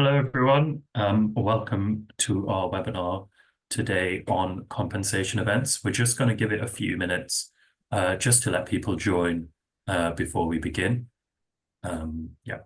Hello, everyone. Welcome to our webinar today on compensation events. We're just going to give it a few minutes just to let people join before we begin. Yeah.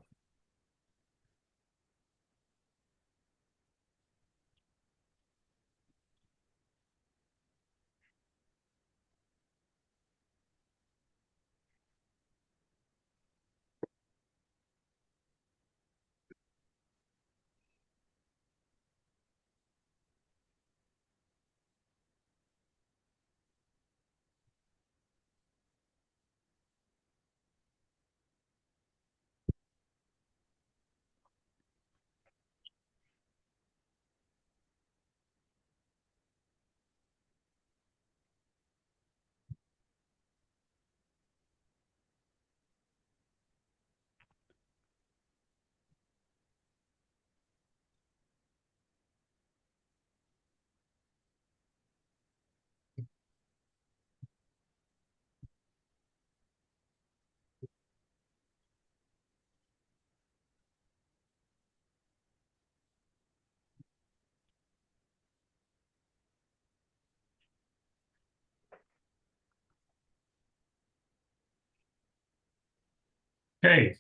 Okay.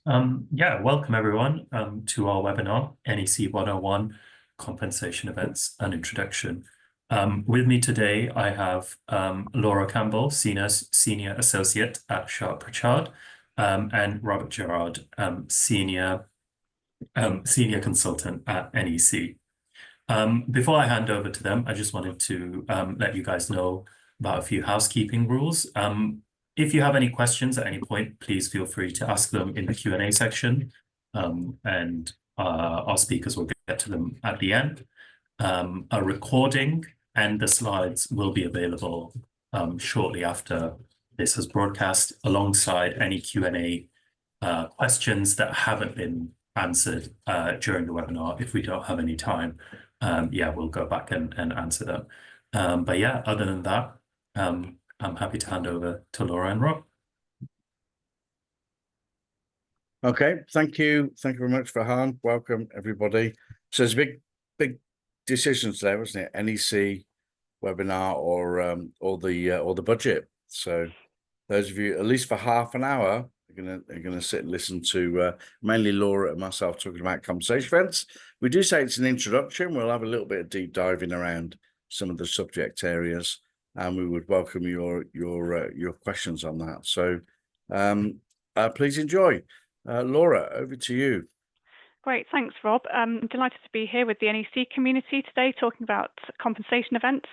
Yeah, welcome everyone to our webinar, NEC 101 Compensation Events and Introduction. With me today, I have Laura Campbell, Senior Associate at Sharpe Pritchard, and Robert Gerrard, Senior Consultant at NEC. Before I hand over to them, I just wanted to let you guys know about a few housekeeping rules. If you have any questions at any point, please feel free to ask them in the Q&A section, and our speakers will get to them at the end. A recording and the slides will be available shortly after this is broadcast, alongside any Q&A questions that haven't been answered during the webinar. If we don't have any time, yeah, we'll go back and answer them. But yeah, other than that, I'm happy to hand over to Laura and Rob. Okay, thank you. Thank you very much, Farhan. Welcome, everybody. So there's big decisions there, wasn't it? NEC webinar or the budget. So those of you, at least for half an hour, are gonna sit and listen to mainly Laura and myself talking about compensation events. We do say it's an introduction. We'll have a little bit of deep diving around some of the subject areas, and we would welcome your questions on that. So please enjoy. Laura, over to you. Great, thanks, Rob. I'm delighted to be here with the NEC community today talking about compensation events.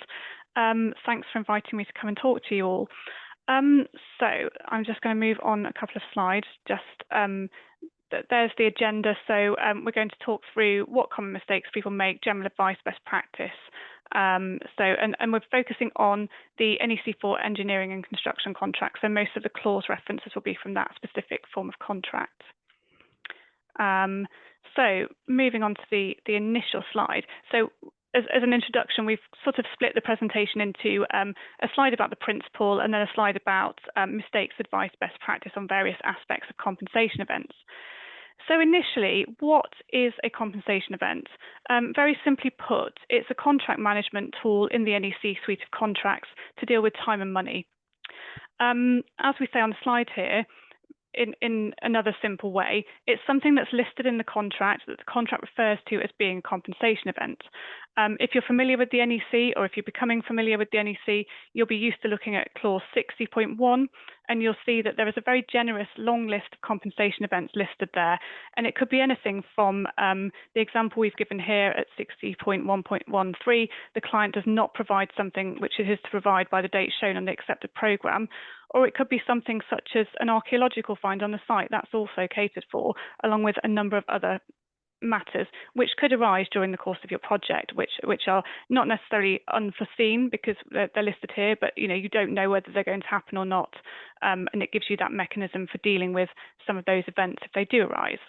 Thanks for inviting me to come and talk to you all. So I'm just going to move on a couple of slides. Just there's the agenda. So we're going to talk through what common mistakes people make, general advice, best practice. And we're focusing on the NEC for engineering and construction contracts. So most of the clause references will be from that specific form of contract. So moving on to the initial slide. So as an introduction, we've sort of split the presentation into a slide about the principle and then a slide about mistakes, advice, best practice on various aspects of compensation events. So initially, what is a compensation event? Very simply put, it's a contract management tool in the NEC suite of contracts to deal with time and money. As we say on the slide here, in another simple way, it's something that's listed in the contract that the contract refers to as being a compensation event. If you're familiar with the NEC, or if you're becoming familiar with the NEC, you'll be used to looking at clause 60.1, and you'll see that there is a very generous long list of compensation events listed there. And it could be anything from the example we've given here at 60.1.13, the client does not provide something which it is to provide by the date shown on the accepted programme, or it could be something such as an archaeological find on the site. That's also catered for, along with a number of other matters which could arise during the course of your project, which are not necessarily unforeseen because they're listed here, but you don't know whether they're going to happen or not, and it gives you that mechanism for dealing with some of those events if they do arise.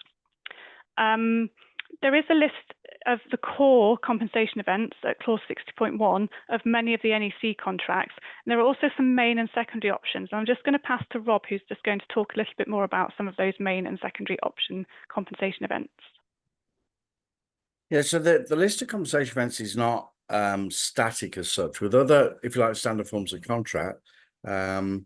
There is a list of the core compensation events at clause 60.1 of many of the NEC contracts. And there are also some main and secondary options. And I'm just going to pass to Rob, who's just going to talk a little bit more about some of those main and secondary option compensation events. Yeah, so the list of compensation events is not static as such. With other, if you like, standard forms of contract, then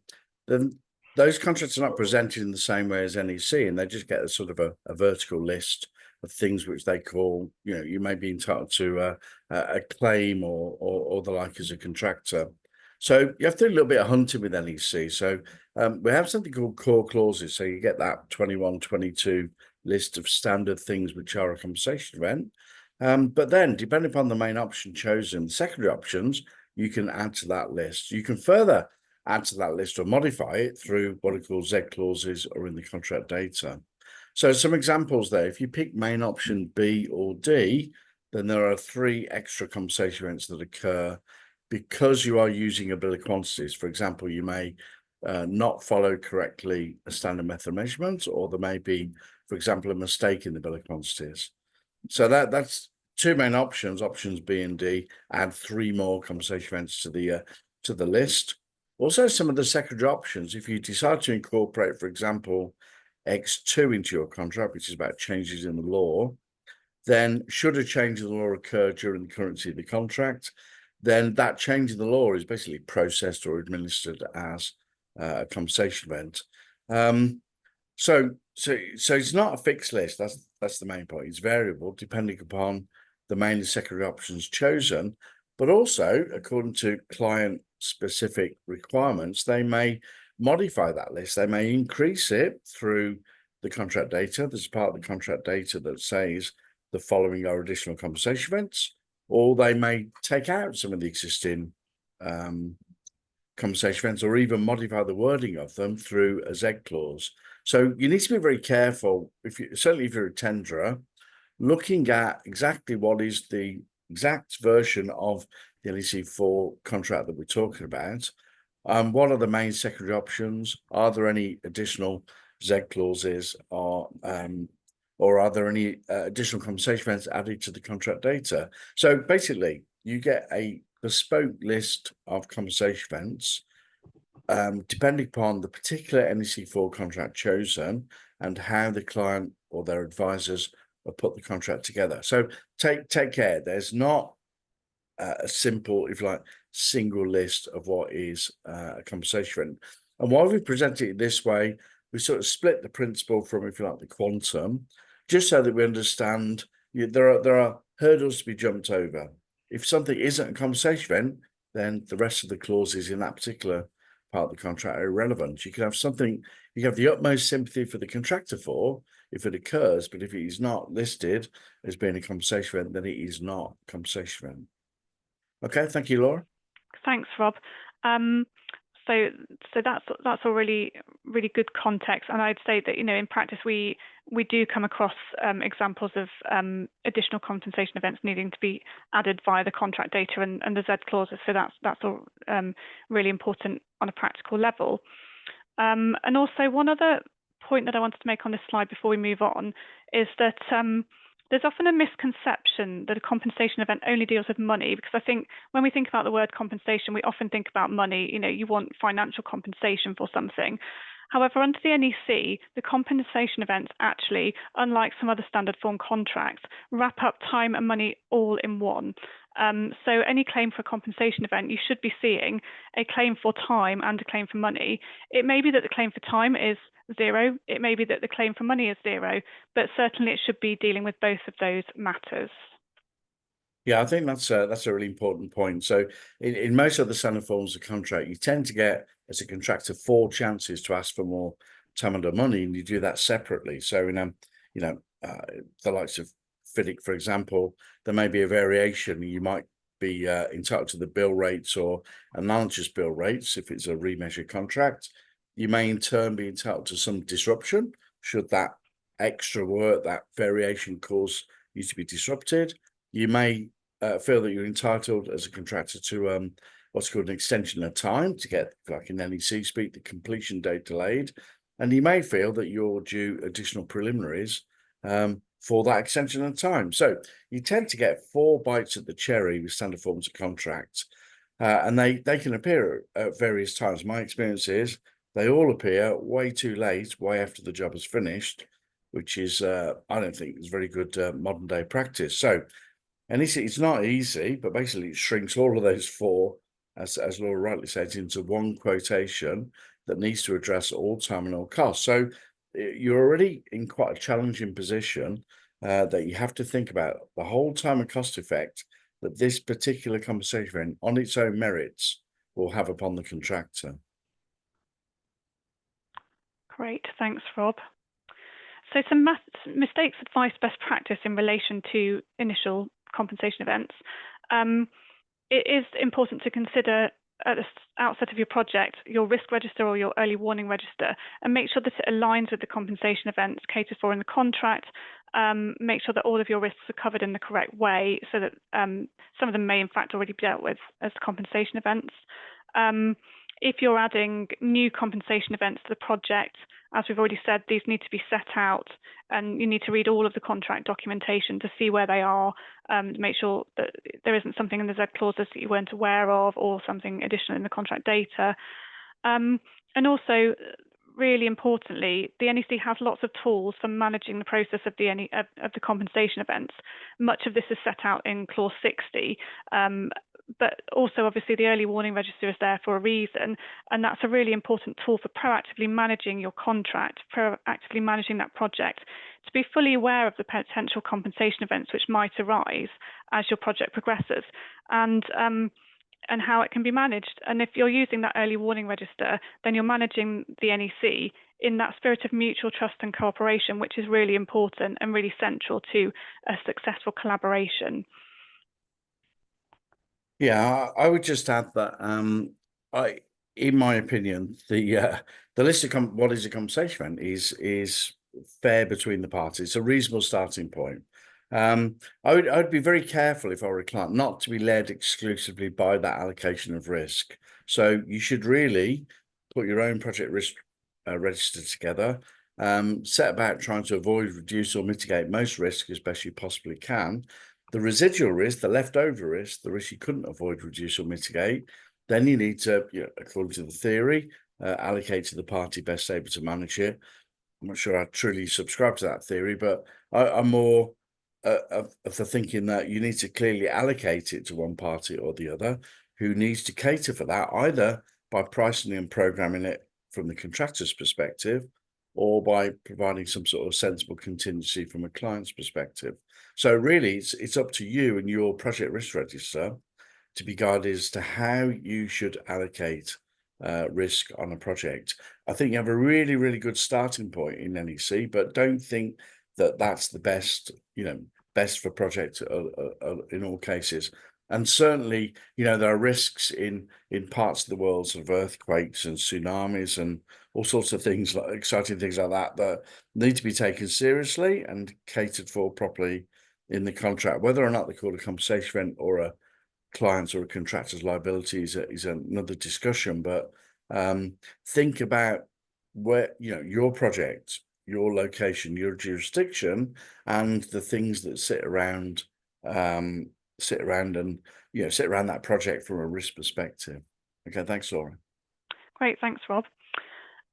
those contracts are not presented in the same way as NEC, and they just get a sort of a vertical list of things which they call, you may be entitled to a claim or the like as a contractor. So you have to do a little bit of hunting with NEC. So we have something called core clauses. So you get that 21, 22 list of standard things which are a compensation event. But then, depending upon the main option chosen, secondary options, you can add to that list. You can further add to that list or modify it through what are called Z clauses or in the contract data. So some examples there, if you pick main option B or D, then there are 3 extra compensation events that occur because you are using a bill of quantities. For example, you may not follow correctly a standard method of measurement, or there may be, for example, a mistake in the bill of quantities. So that's 2 main options, options B and D, add 3 more compensation events to the list. Also, some of the secondary options, if you decide to incorporate, for example, X2 into your contract, which is about changes in the law, then should a change in the law occur during the currency of the contract, then that change in the law is basically processed or administered as a compensation event. So it's not a fixed list. That's the main point. It's variable depending upon the main and secondary options chosen, but also according to client specific requirements, they may modify that list. They may increase it through the contract data. There's a part of the contract data that says the following are additional compensation events, or they may take out some of the existing compensation events, or even modify the wording of them through a Z clause. So you need to be very careful, certainly if you're a tenderer, looking at exactly what is the exact version of the NEC4 contract that we're talking about. What are the main secondary options? Are there any additional Z clauses, or are there any additional compensation events added to the contract data? So basically, you get a bespoke list of compensation events, depending upon the particular NEC4 contract chosen and how the client or their advisors have put the contract together. So take care. There's not a simple, if you like, single list of what is a compensation event. And while we present it this way, we sort of split the principle from, if you like, the quantum, just so that we understand there are hurdles to be jumped over. If something isn't a compensation event, then the rest of the clauses in that particular part of the contract are irrelevant. You can have something you have the utmost sympathy for the contractor for if it occurs, but if it is not listed as being a compensation event, then it is not a compensation event. Okay, thank you, Laura. Thanks, Rob. So that's all really good context, and I'd say that in practice we do come across examples of additional compensation events needing to be added via the contract data and the Z clauses. So that's all really important on a practical level. And also one other point that I wanted to make on this slide before we move on is that there's often a misconception that a compensation event only deals with money, because I think when we think about the word compensation, we often think about money. You want financial compensation for something. However, under the NEC, the compensation events actually, unlike some other standard form contracts, wrap up time and money all in one. So any claim for a compensation event, you should be seeing a claim for time and a claim for money. It may be that the claim for time is 0. It may be that the claim for money is 0, but certainly it should be dealing with both of those matters. Yeah, I think that's a really important point. So in most of the standard forms of contract, you tend to get, as a contractor, 4 chances to ask for more time and money, and you do that separately. So in the likes of FIDIC, for example, there may be a variation. You might be entitled to the bill rates or analogous bill rates if it's a remeasured contract. You may in turn be entitled to some disruption should that extra work, that variation, cause you to be disrupted. You may feel that you're entitled as a contractor to what's called an extension of time to get, like in NEC speak, the completion date delayed. And you may feel that you're due additional preliminaries for that extension of time. So you tend to get 4 bites at the cherry with standard forms of contract, and they can appear at various times. My experience is they all appear way too late, way after the job is finished, which is, I don't think is very good modern day practice. So NEC, it's not easy, but basically it shrinks all of those four, as Laura rightly said, into one quotation that needs to address all time and all costs. So you're already in quite a challenging position that you have to think about the whole time and cost effect that this particular compensation event on its own merits will have upon the contractor. Great, thanks, Rob. So some mistakes, advice, best practice in relation to initial compensation events. It is important to consider at the outset of your project, your risk register or your early warning register, and make sure that it aligns with the compensation events catered for in the contract. Make sure that all of your risks are covered in the correct way, so that some of them may in fact already be dealt with as compensation events. If you're adding new compensation events to the project, as we've already said, these need to be set out, and you need to read all of the contract documentation to see where they are, to make sure that there isn't something in the clauses that you weren't aware of, or something additional in the contract data. And also, really importantly, the NEC has lots of tools for managing the process of the compensation events. Much of this is set out in clause 60. But also, obviously, the early warning register is there for a reason, and that's a really important tool for proactively managing your contract, proactively managing that project, to be fully aware of the potential compensation events which might arise as your project progresses, and how it can be managed. And if you're using that early warning register, then you're managing the NEC in that spirit of mutual trust and cooperation, which is really important and really central to a successful collaboration. Yeah, I would just add that in my opinion, the list of what is a compensation event is fair between the parties. It's a reasonable starting point. I'd be very careful if I were a client not to be led exclusively by that allocation of risk. So you should really put your own project risk register together, set about trying to avoid, reduce, or mitigate most risk as best you possibly can. The residual risk, the leftover risk, the risk you couldn't avoid, reduce, or mitigate, then you need to, according to the theory, allocate to the party best able to manage it. I'm not sure I truly subscribe to that theory, but I'm more of the thinking that you need to clearly allocate it to one party or the other, who needs to cater for that, either by pricing and programming it from the contractor's perspective, or by providing some sort of sensible contingency from a client's perspective. So really, it's up to you and your project risk register to be guided as to how you should allocate risk on a project. I think you have a really, really good starting point in NEC, but don't think that that's the best, best for project in all cases. And certainly, there are risks in parts of the world, sort of earthquakes and tsunamis and all sorts of things, like exciting things like that need to be taken seriously and catered for properly in the contract. Whether or not they're called a compensation event or a client's or a contractor's liability is another discussion. But think about where your project, your location, your jurisdiction, and the things that sit around that project from a risk perspective. Okay, thanks, Laura. Great, thanks, Rob.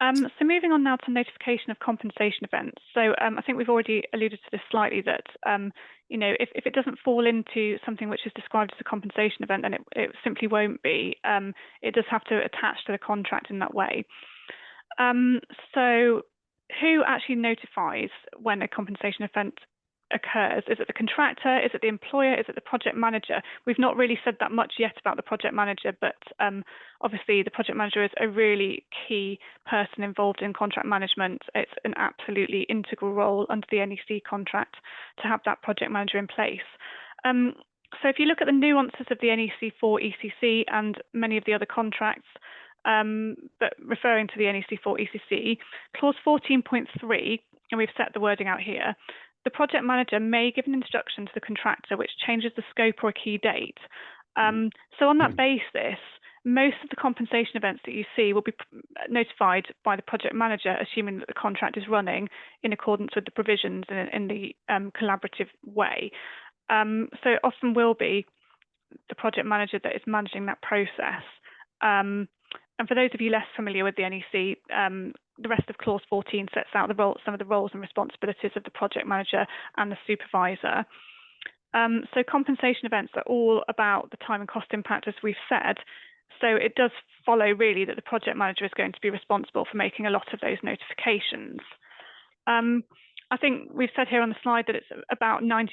So moving on now to notification of compensation events. So I think we've already alluded to this slightly, that if it doesn't fall into something which is described as a compensation event, then it simply won't be. It does have to attach to the contract in that way. So who actually notifies when a compensation event occurs? Is it the contractor? Is it the employer? Is it the project manager? We've not really said that much yet about the project manager, but obviously the project manager is a really key person involved in contract management. It's an absolutely integral role under the NEC contract to have that project manager in place. So if you look at the nuances of the NEC4 ECC and many of the other contracts, but referring to the NEC4 ECC, clause 14.3, and we've set the wording out here, the project manager may give an instruction to the contractor which changes the scope or a key date. So on that basis, most of the compensation events that you see will be notified by the project manager, assuming that the contract is running in accordance with the provisions in the collaborative way. So it often will be the project manager that is managing that process. And for those of you less familiar with the NEC, the rest of clause 14 sets out some of the roles and responsibilities of the project manager and the supervisor. So compensation events are all about the time and cost impact, as we've said. So it does follow really that the project manager is going to be responsible for making a lot of those notifications. I think we've said here on the slide that it's about 90%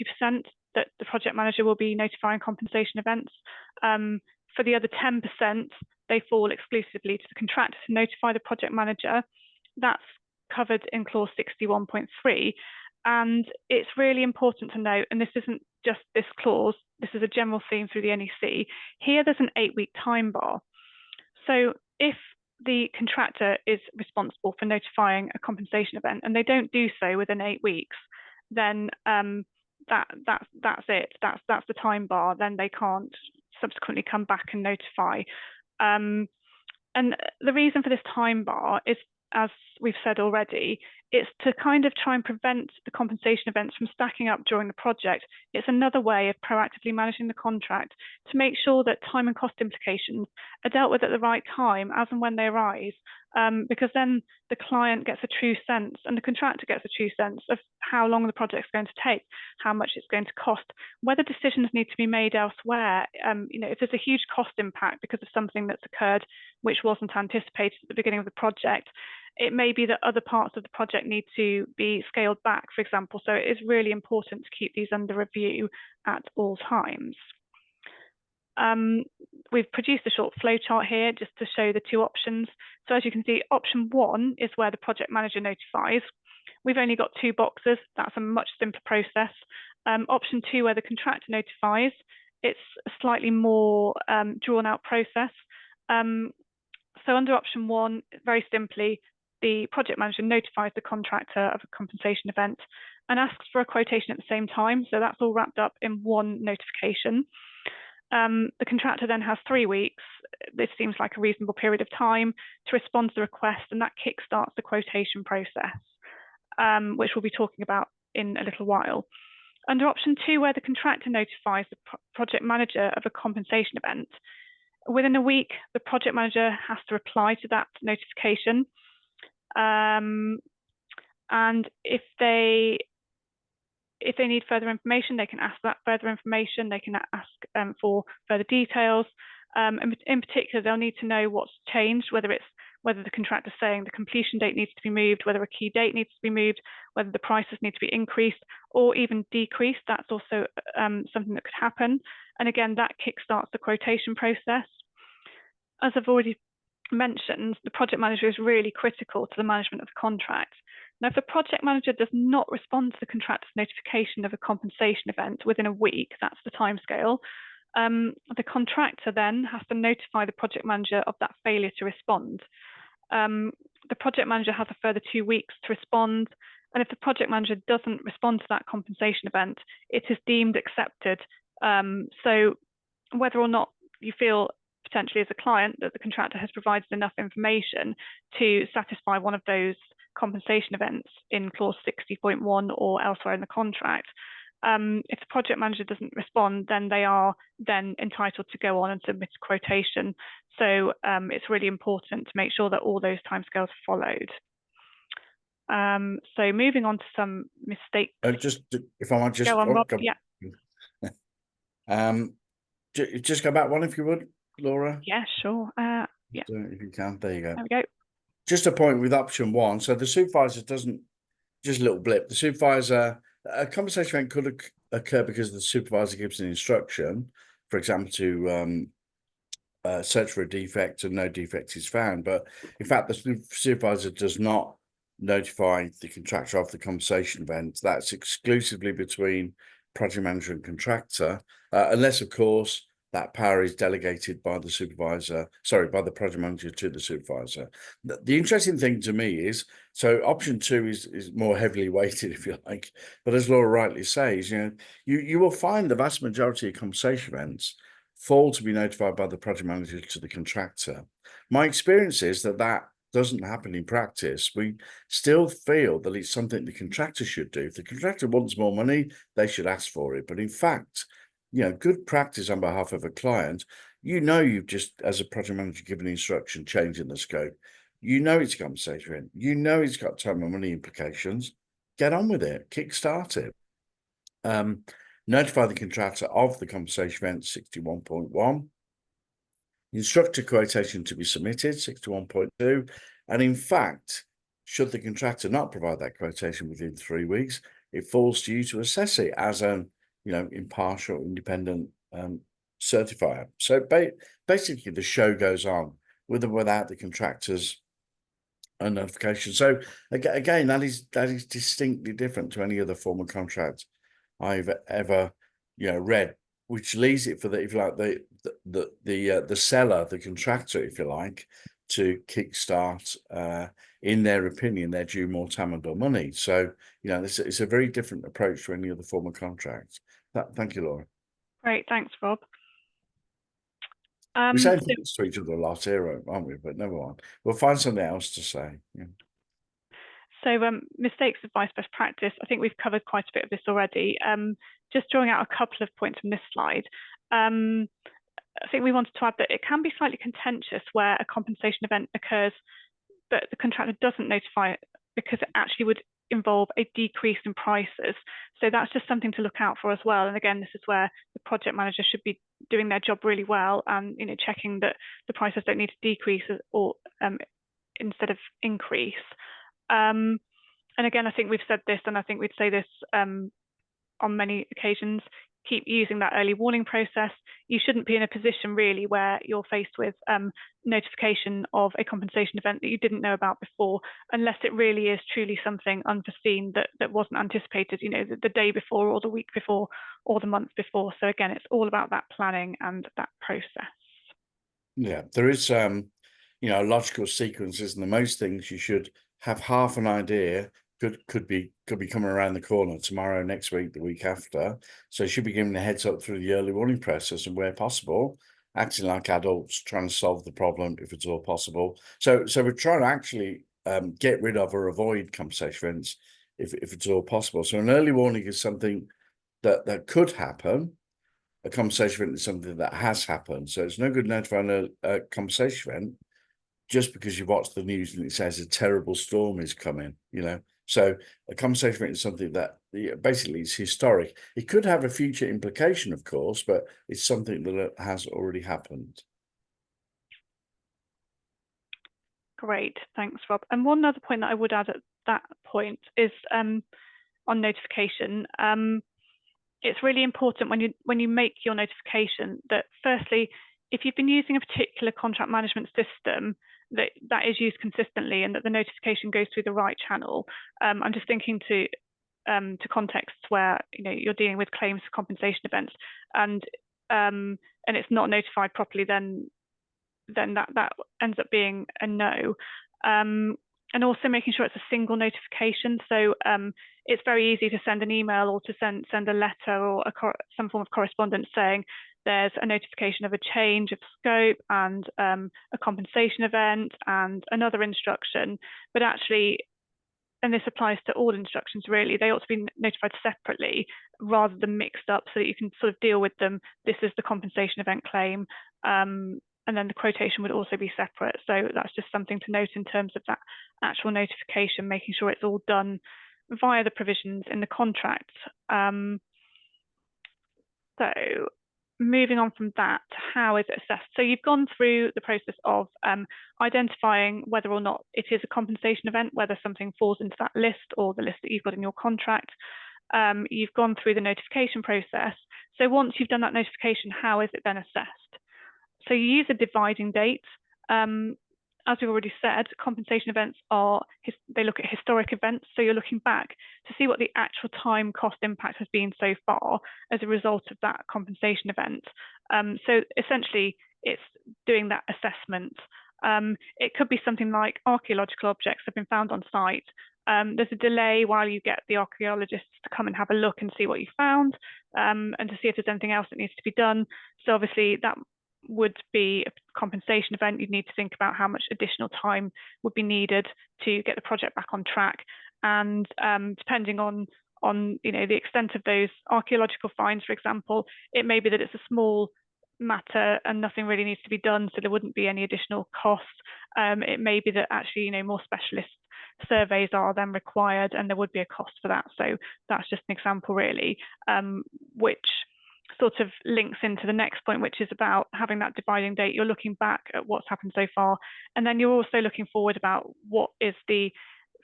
that the project manager will be notifying compensation events. For the other 10%, they fall exclusively to the contractor to notify the project manager. That's covered in clause 61.3. And it's really important to note, and this isn't just this clause, this is a general theme through the NEC. Here there's an 8-week time bar. So if the contractor is responsible for notifying a compensation event and they don't do so within 8 weeks, then that's it. That's the time bar. Then they can't subsequently come back and notify. And the reason for this time bar is, as we've said already, it's to kind of try and prevent the compensation events from stacking up during the project. It's another way of proactively managing the contract to make sure that time and cost implications are dealt with at the right time as and when they arise, because then the client gets a true sense and the contractor gets a true sense of how long the project's going to take, how much it's going to cost, whether decisions need to be made elsewhere. If there's a huge cost impact because of something that's occurred which wasn't anticipated at the beginning of the project, it may be that other parts of the project need to be scaled back, for example. So it is really important to keep these under review at all times. We've produced a short flowchart here just to show the two options. So as you can see, option 1 is where the project manager notifies. We've only got 2 boxes. That's a much simpler process. Option 2, where the contractor notifies, it's a slightly more drawn out process. So under option 1, very simply, the project manager notifies the contractor of a compensation event and asks for a quotation at the same time. So that's all wrapped up in one notification. The contractor then has 3 weeks. This seems like a reasonable period of time to respond to the request, and that kickstarts the quotation process, which we'll be talking about in a little while. Under option 2, where the contractor notifies the project manager of a compensation event, within a week, the project manager has to reply to that notification. And if they need further information, they can ask that further information. They can ask for further details. And in particular, they'll need to know what's changed, whether the contractor's saying the completion date needs to be moved, whether a key date needs to be moved, whether the prices need to be increased or even decreased. That's also something that could happen. And again, that kickstarts the quotation process. As I've already mentioned, the project manager is really critical to the management of the contract. Now, if the project manager does not respond to the contractor's notification of a compensation event within a week, that's the timescale, the contractor then has to notify the project manager of that failure to respond. The project manager has a further 2 weeks to respond, and if the project manager doesn't respond to that compensation event, it is deemed accepted. So whether or not you feel potentially as a client that the contractor has provided enough information to satisfy one of those compensation events in clause 60.1 or elsewhere in the contract, if the project manager doesn't respond, then they are then entitled to go on and submit a quotation. So it's really important to make sure that all those timescales are followed. So moving on to some mistakes. Just if I might just go on, Rob. Yeah. Just go back one if you would, Laura. Yeah, sure. Yeah. If you can, there you go. There we go. Just a point with option 1. So the supervisor doesn't, just a little blip. The supervisor, a compensation event could occur because the supervisor gives an instruction, for example, to search for a defect and no defect is found. But in fact, the supervisor does not notify the contractor of the compensation event. That's exclusively between project manager and contractor, unless, of course, that power is delegated by the supervisor, by the project manager to the supervisor. The interesting thing to me is, so option 2 is more heavily weighted, if you like. But as Laura rightly says, you will find the vast majority of compensation events fall to be notified by the project manager to the contractor. My experience is that doesn't happen in practice. We still feel that it's something the contractor should do. If the contractor wants more money, they should ask for it. But in fact, good practice on behalf of a client You know, you've just, as a project manager, given instruction changing the scope. You know it's a compensation event. You know it's got time and money implications. Get on with it. Kickstart it. Notify the contractor of the compensation event, 61.1. Instruct a quotation to be submitted, 61.2. And in fact, should the contractor not provide that quotation within 3 weeks, it falls to you to assess it as an, impartial, independent certifier. So basically, the show goes on with or without the contractor's notification. So again, that is distinctly different to any other form of contract I've ever read, which leaves it for the, if you like, the seller, the contractor, if you like, to kickstart, in their opinion, their due more time and or money. So it's a very different approach to any other form of contract. Thank you, Laura. Great, thanks, Rob. We say things to each other a lot here, aren't we? But never mind. We'll find something else to say. Yeah. So mistakes, advice, best practice. I think we've covered quite a bit of this already. Just drawing out a couple of points from this slide. I think we wanted to add that it can be slightly contentious where a compensation event occurs, but the contractor doesn't notify it because it actually would involve a decrease in prices. So that's just something to look out for as well. And again, this is where the project manager should be doing their job really well and checking that the prices don't need to decrease or instead of increase. And again, I think we've said this, and I think we'd say this on many occasions, keep using that early warning process. You shouldn't be in a position really where you're faced with notification of a compensation event that you didn't know about before, unless it really is truly something unforeseen that wasn't anticipated, the day before or the week before or the month before. So again, it's all about that planning and that process. Yeah, there is a logical sequences, and the most things you should have half an idea could be coming around the corner tomorrow, next week, the week after. So you should be given a heads up through the early warning process, and where possible, acting like adults, trying to solve the problem if it's all possible. So we're trying to actually get rid of or avoid compensation events if it's all possible. So an early warning is something that could happen. A compensation event is something that has happened. So it's no good notifying a compensation event just because you watch the news and it says a terrible storm is coming, So a compensation event is something that basically is historic. It could have a future implication, of course, but it's something that has already happened. Great, thanks, Rob. And one other point that I would add at that point is on notification. It's really important when you make your notification that, firstly, if you've been using a particular contract management system that is used consistently and that the notification goes through the right channel. I'm just thinking to contexts where you're dealing with claims for compensation events and it's not notified properly, then that ends up being a no. And also making sure it's a single notification. So it's very easy to send an email or to send a letter or some form of correspondence saying there's a notification of a change of scope and a compensation event and another instruction. But actually, and this applies to all instructions really, they ought to be notified separately rather than mixed up so that you can sort of deal with them. This is the compensation event claim. And then the quotation would also be separate. So that's just something to note in terms of that actual notification, making sure it's all done via the provisions in the contract. So moving on from that, how is it assessed? So you've gone through the process of identifying whether or not it is a compensation event, whether something falls into that list or the list that you've got in your contract. You've gone through the notification process. So once you've done that notification, how is it then assessed? So you use a dividing date. As we've already said, compensation events they look at historic events. So you're looking back to see what the actual time cost impact has been so far as a result of that compensation event. So essentially, it's doing that assessment. It could be something like archaeological objects have been found on site. There's a delay while you get the archaeologists to come and have a look and see what you found and to see if there's anything else that needs to be done. So obviously that would be a compensation event. You'd need to think about how much additional time would be needed to get the project back on track. And depending on the extent of those archaeological finds, for example, it may be that it's a small matter and nothing really needs to be done, so there wouldn't be any additional cost. It may be that actually, you know, more specialist surveys are then required and there would be a cost for that. So that's just an example really, which sort of links into the next point, which is about having that dividing date. You're looking back at what's happened so far, and then you're also looking forward about what is the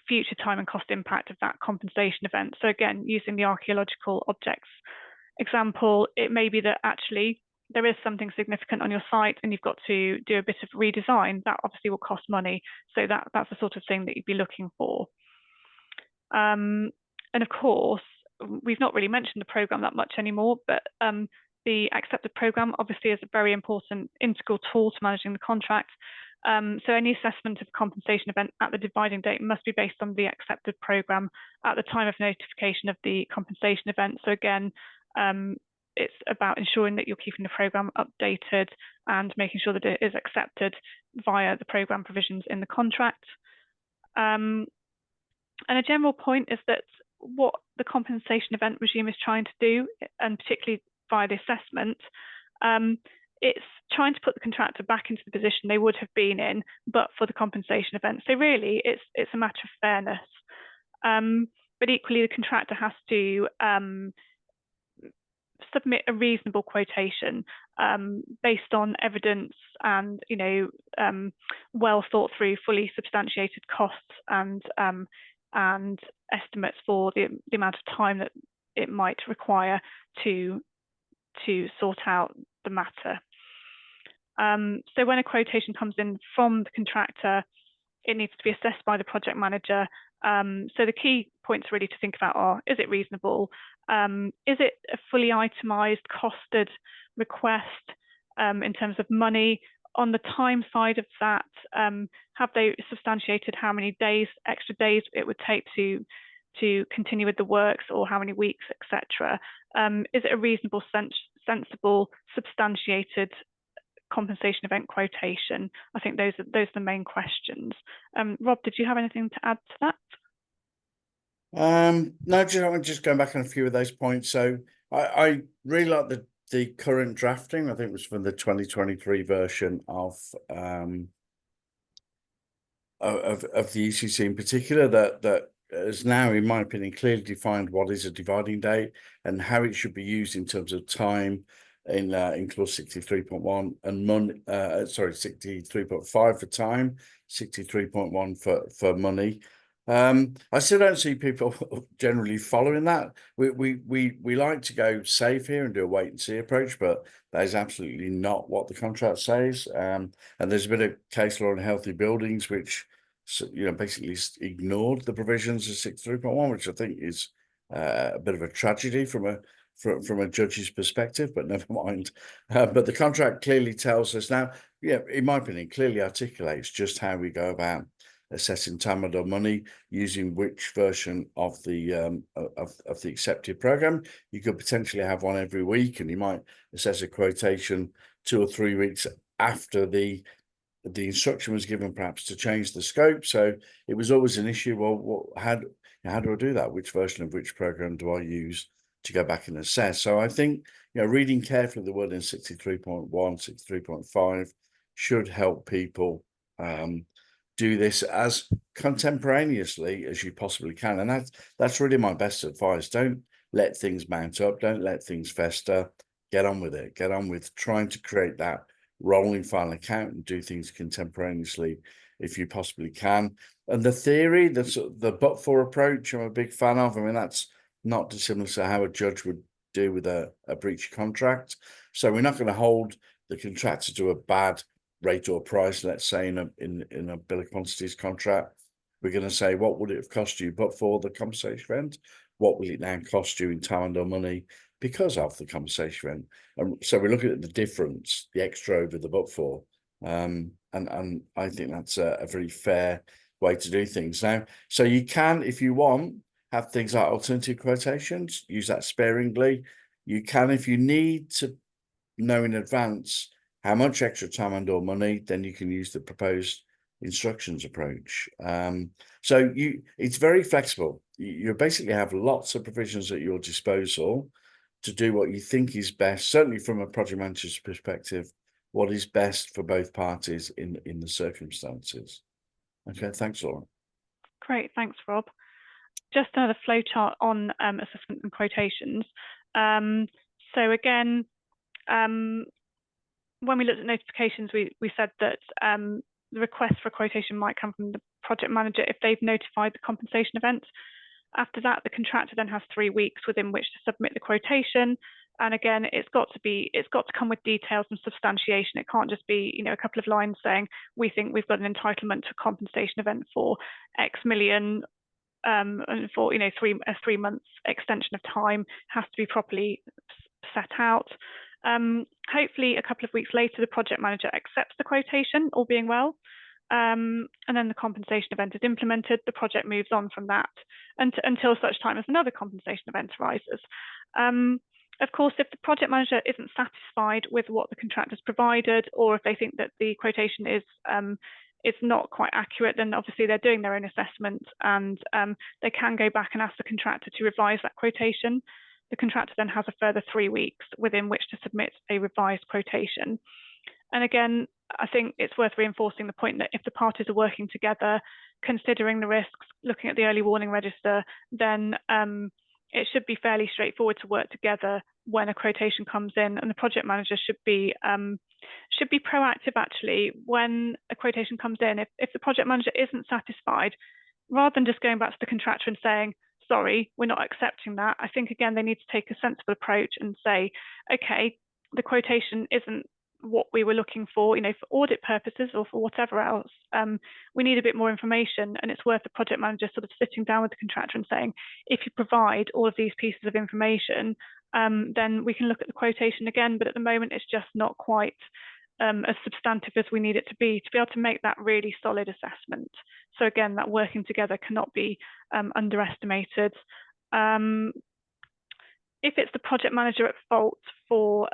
future time and cost impact of that compensation event. So again, using the archaeological objects example, it may be that actually there is something significant on your site and you've got to do a bit of redesign. That obviously will cost money. So that's the sort of thing that you'd be looking for. And of course, we've not really mentioned the program that much anymore, but the accepted program obviously is a very important integral tool to managing the contract. So any assessment of compensation event at the dividing date must be based on the accepted program at the time of notification of the compensation event. So again, it's about ensuring that you're keeping the program updated and making sure that it is accepted via the program provisions in the contract. And a general point is that what the compensation event regime is trying to do, and particularly via the assessment, it's trying to put the contractor back into the position they would have been in, but for the compensation event. So really, it's a matter of fairness. But equally, the contractor has to submit a reasonable quotation based on evidence and, you know, well thought through, fully substantiated costs and estimates for the amount of time that it might require to sort out the matter. So when a quotation comes in from the contractor, it needs to be assessed by the project manager. So the key points really to think about are, is it reasonable? Is it a fully itemized, costed request in terms of money? On the time side of that, have they substantiated how many days, extra days it would take to continue with the works, or how many weeks, etc.? Is it a reasonable, sensible, substantiated compensation event quotation? I think those are the main questions. Rob, did you have anything to add to that? No, just going back on a few of those points. So I really like the current drafting. I think it was from the 2023 version of the ECC in particular, that has now, in my opinion, clearly defined what is a dividing date and how it should be used in terms of time in clause 63.1 and 63.5 for time, 63.1 for money. I still don't see people generally following that. We like to go safe here and do a wait and see approach, but that is absolutely not what the contract says. And there's a bit of case law on healthy buildings which, you know, basically ignored the provisions of 63.1, which I think is a bit of a tragedy from a judge's perspective, but never mind. But the contract clearly tells us now, yeah, in my opinion, clearly articulates just how we go about assessing time and or money using which version of the accepted program. You could potentially have one every week, and you might assess a quotation 2 or 3 weeks after the instruction was given, perhaps to change the scope. So it was always an issue. Well, how do I do that? Which version of which program do I use to go back and assess? So I think, you know, reading carefully the word in 63.1, 63.5 should help people do this as contemporaneously as you possibly can. And that's really my best advice. Don't let things mount up. Don't let things fester. Get on with it. Get on with trying to create that rolling final account and do things contemporaneously if you possibly can. And the theory, the but-for approach, I'm a big fan of. I mean, that's not dissimilar to how a judge would do with a breach of contract. So we're not going to hold the contractor to a bad rate or price, let's say in a bill of quantities contract. We're going to say, what would it have cost you but for the compensation event? What will it now cost you in time and or money because of the compensation event? And so we're looking at the difference, the extra over the but for. And I think that's a very fair way to do things. Now, so you can, if you want, have things like alternative quotations, use that sparingly. You can, if you need to know in advance how much extra time and or money, then you can use the proposed instructions approach. So it's very flexible. You basically have lots of provisions at your disposal to do what you think is best, certainly from a project manager's perspective, what is best for both parties in the circumstances. Okay, thanks, Laura. Great, thanks, Rob. Just another flowchart on assessment and quotations. So again, when we looked at notifications, we said that the request for a quotation might come from the project manager if they've notified the compensation event. After that, the contractor then has 3 weeks within which to submit the quotation. And again, it's got to come with details and substantiation. It can't just be, a couple of lines saying we think we've got an entitlement to a compensation event for X million, and for a 3 months extension of time has to be properly set out. Hopefully, a couple of weeks later, the project manager accepts the quotation, all being well. And then the compensation event is implemented. The project moves on from that until such time as another compensation event arises. Of course, if the project manager isn't satisfied with what the contractor's provided, or if they think that the quotation is not quite accurate, then obviously they're doing their own assessment, and they can go back and ask the contractor to revise that quotation. The contractor then has a further 3 weeks within which to submit a revised quotation. And again, I think it's worth reinforcing the point that if the parties are working together, considering the risks, looking at the early warning register, then it should be fairly straightforward to work together when a quotation comes in, and the project manager should be proactive actually when a quotation comes in. If the project manager isn't satisfied, rather than just going back to the contractor and saying, sorry, we're not accepting that, I think again they need to take a sensible approach and say, okay, the quotation isn't what we were looking for, for audit purposes or for whatever else. We need a bit more information, and it's worth the project manager sort of sitting down with the contractor and saying, if you provide all of these pieces of information, then we can look at the quotation again, but at the moment it's just not quite as substantive as we need it to be able to make that really solid assessment. So again, that working together cannot be underestimated. If it's the project manager at fault for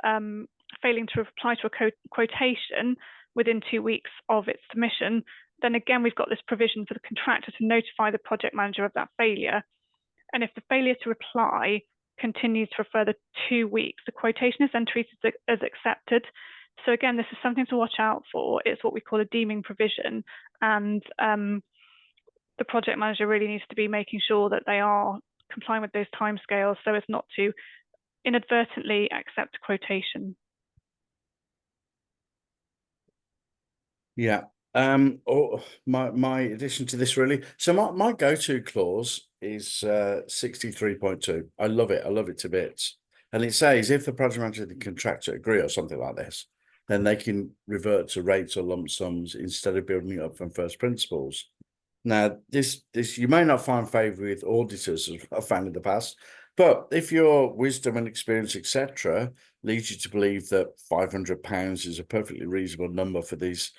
failing to reply to a quotation within 2 weeks of its submission, then again, we've got this provision for the contractor to notify the project manager of that failure. And if the failure to reply continues for a further 2 weeks, the quotation is then treated as accepted. So again, this is something to watch out for. It's what we call a deeming provision. And the project manager really needs to be making sure that they are complying with those timescales so as not to inadvertently accept a quotation. Yeah. My addition to this really. So my go-to clause is 63.2. I love it. I love it to bits. And it says if the project manager and the contractor agree or something like this, then they can revert to rates or lump sums instead of building it up from first principles. Now, this you may not find favour with auditors, as I've found in the past, but if your wisdom and experience, etc., leads you to believe that £500 is a perfectly reasonable number for this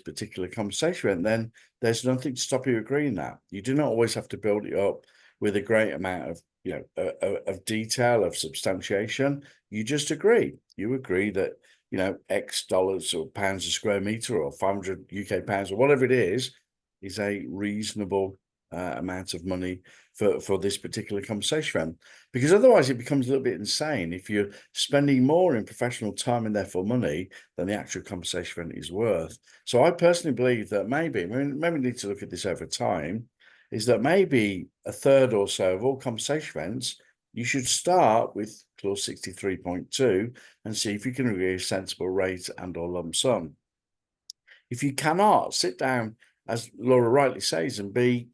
particular compensation event, then there's nothing to stop you agreeing that. You do not always have to build it up with a great amount of of detail, of substantiation. You just agree. You agree that X dollars or pounds a square meter or 500 UK pounds or whatever it is a reasonable amount of money for this particular compensation event, because otherwise it becomes a little bit insane if you're spending more in professional time and therefore money than the actual compensation event is worth. So I personally believe that maybe we need to look at this over time, is that maybe a third or so of all compensation events, you should start with clause 63.2 and see if you can agree a sensible rate and or lump sum. If you cannot, sit down, as Laura rightly says, and be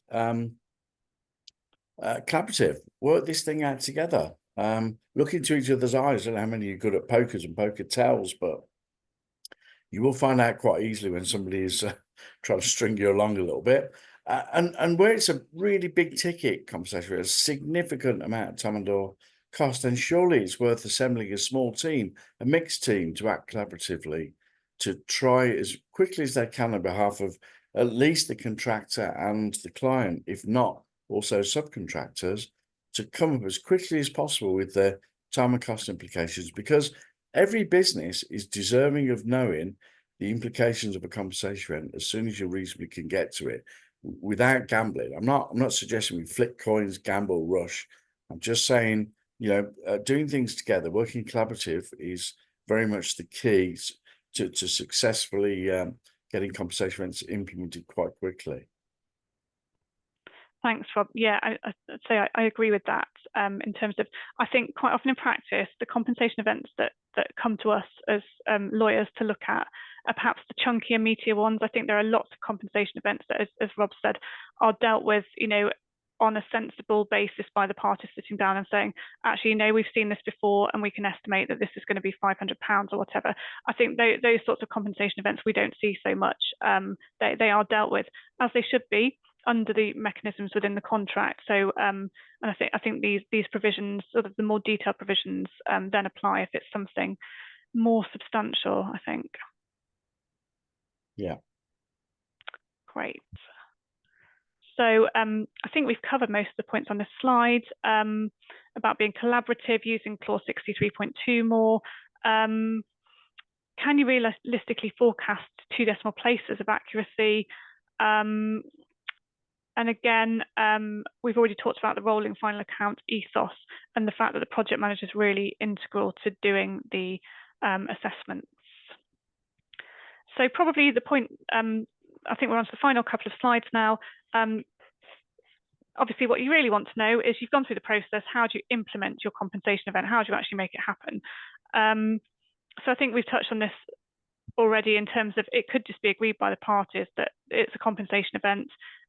collaborative. Work this thing out together. Look into each other's eyes. I don't know how many are good at pokers and poker tells, but you will find out quite easily when somebody is trying to string you along a little bit. And where it's a really big ticket compensation, a significant amount of time and or cost, then surely it's worth assembling a small team, a mixed team, to act collaboratively, to try as quickly as they can on behalf of at least the contractor and the client, if not also subcontractors, to come up as quickly as possible with their time and cost implications, because every business is deserving of knowing the implications of a compensation event as soon as you reasonably can get to it, without gambling. I'm not suggesting we flip coins, gamble, rush. I'm just saying doing things together, working collaborative is very much the key to successfully getting compensation events implemented quite quickly. Thanks, Rob. Yeah, I'd say I agree with that. In terms of, I think quite often in practice, the compensation events that come to us as lawyers to look at are perhaps the chunkier, meatier ones. I think there are lots of compensation events that, as Rob said, are dealt with, on a sensible basis by the parties sitting down and saying, actually, we've seen this before and we can estimate that this is going to be £500 or whatever. I think those sorts of compensation events we don't see so much. They are dealt with as they should be under the mechanisms within the contract. So, and I think these provisions, sort of the more detailed provisions, then apply if it's something more substantial, I think. Yeah. Great. So I think we've covered most of the points on this slide about being collaborative, using clause 63.2 more. Can you realistically forecast 2 decimal places of accuracy? And again, we've already talked about the rolling final account ethos and the fact that the project manager is really integral to doing the assessments. So probably the point, I think we're on to the final couple of slides now. Obviously, what you really want to know is you've gone through the process. How do you implement your compensation event? How do you actually make it happen? So I think we've touched on this already in terms of it could just be agreed by the parties that it's a compensation event.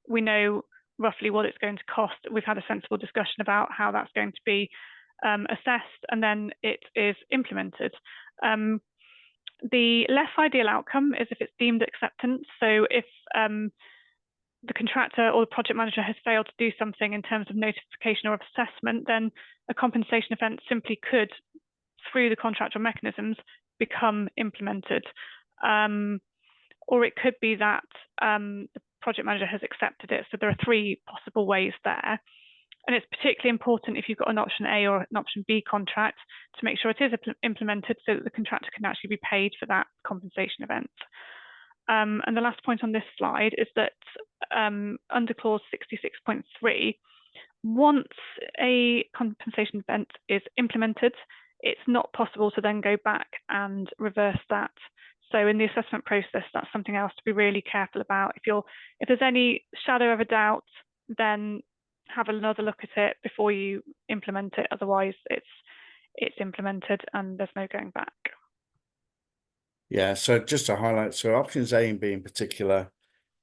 We know roughly what it's going to cost. We've had a sensible discussion about how that's going to be assessed, and then it is implemented. The less ideal outcome is if it's deemed acceptance. So if the contractor or the project manager has failed to do something in terms of notification or assessment, then a compensation event simply could, through the contractual mechanisms, become implemented. Or it could be that the project manager has accepted it. So there are 3 possible ways there. And it's particularly important if you've got an option A or an option B contract to make sure it is implemented so that the contractor can actually be paid for that compensation event. And the last point on this slide is that under clause 66.3, once a compensation event is implemented, it's not possible to then go back and reverse that. So in the assessment process, that's something else to be really careful about. If there's any shadow of a doubt, then have another look at it before you implement it. Otherwise, it's implemented and there's no going back. Yeah, so just to highlight, so options A and B in particular,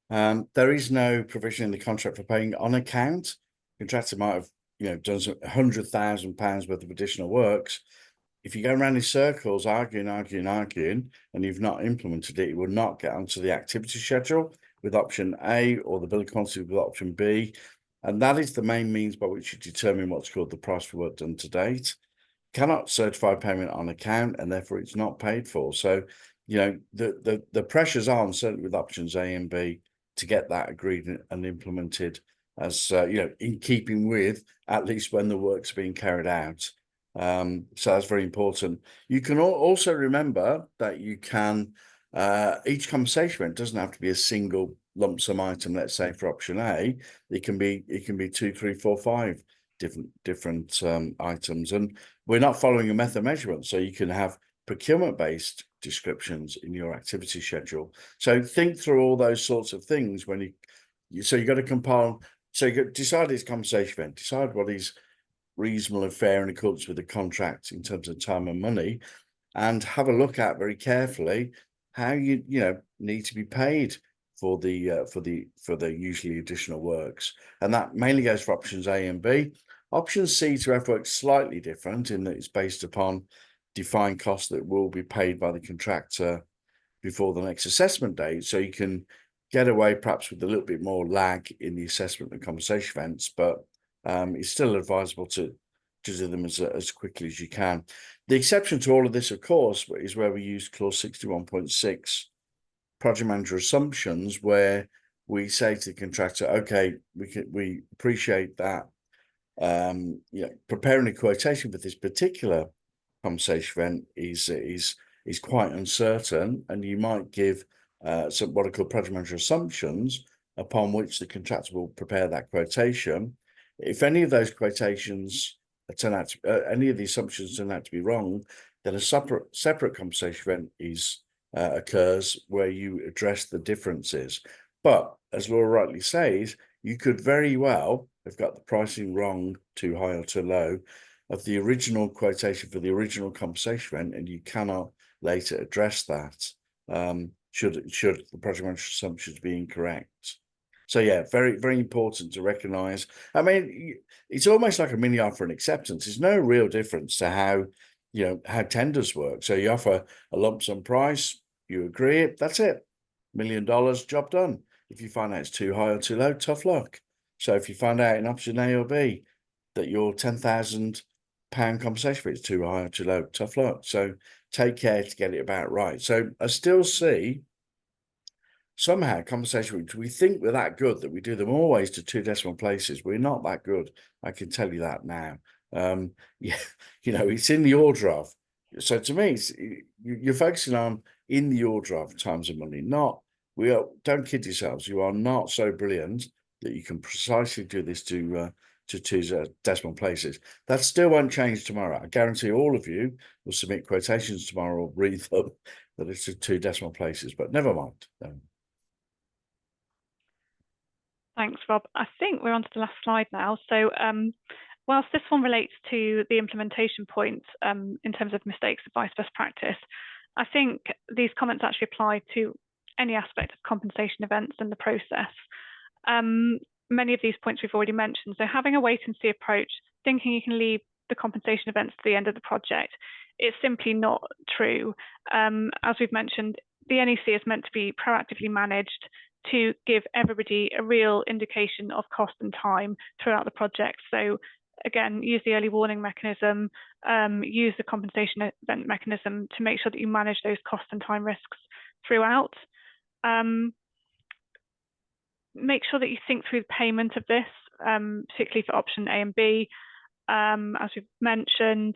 there is no provision in the contract for paying on account. Contractor might have, done some £100,000 worth of additional works. If you go around in circles, arguing, and you've not implemented it, you will not get onto the activity schedule with option A or the bill of quantity with option B. And that is the main means by which you determine what's called the price for work done to date. Cannot certify payment on account, and therefore it's not paid for. So, the pressure's on, certainly with options A and B, to get that agreed and implemented as, in keeping with at least when the work's being carried out. So that's very important. You can also remember that you can, each compensation event doesn't have to be a single lump sum item. Let's say for option A, it can be 2, 3, 4, 5 different items, and we're not following a method measurement, so you can have procurement based descriptions in your activity schedule. So think through all those sorts of things when you've got to compile. So you decide this compensation event, decide what is reasonable and fair in accordance with the contract in terms of time and money, and have a look at very carefully how you need to be paid for the usually additional works. And that mainly goes for options A and B. Option C to F works slightly different in that it's based upon defined costs that will be paid by the contractor before the next assessment date. So you can get away perhaps with a little bit more lag in the assessment and compensation events, but it's still advisable to do them as quickly as you can. The exception to all of this, of course, is where we use clause 61.6 project manager assumptions, where we say to the contractor, okay, we appreciate that preparing a quotation for this particular compensation event is quite uncertain, and you might give some what are called project manager assumptions upon which the contractor will prepare that quotation. If any of those quotations turn out to, any of the assumptions turn out to be wrong, then a separate compensation event occurs where you address the differences. But as Laura rightly says, you could very well have got the pricing wrong, too high or too low, of the original quotation for the original compensation event, and you cannot later address that should the project manager assumptions be incorrect. So yeah, very, very important to recognise. I mean, it's almost like a mini offer and acceptance. There's no real difference to how, how tenders work. So you offer a lump sum price, you agree it, that's it. $1 million, job done. If you find out it's too high or too low, tough luck. So if you find out in option A or B that your £10,000 compensation fee is too high or too low, tough luck. So take care to get it about right. So I still see somehow compensation, we think we're that good that we do them always to 2 decimal places. We're not that good. I can tell you that now. Yeah, it's in the order of. So to me, you're focusing on in the order of times of money, not don't kid yourselves. You are not so brilliant that you can precisely do this to 2 decimal places. That still won't change tomorrow. I guarantee all of you will submit quotations tomorrow or read them that it's to 2 decimal places, but never mind. Thanks, Rob. I think we're on to the last slide now. So whilst this one relates to the implementation point in terms of mistakes, advice, best practice, I think these comments actually apply to any aspect of compensation events and the process. Many of these points we've already mentioned. So having a wait and see approach, thinking you can leave the compensation events to the end of the project, it's simply not true. As we've mentioned, the NEC is meant to be proactively managed to give everybody a real indication of cost and time throughout the project. So again, use the early warning mechanism, use the compensation event mechanism to make sure that you manage those cost and time risks throughout. Make sure that you think through the payment of this, particularly for option A and B. As we've mentioned,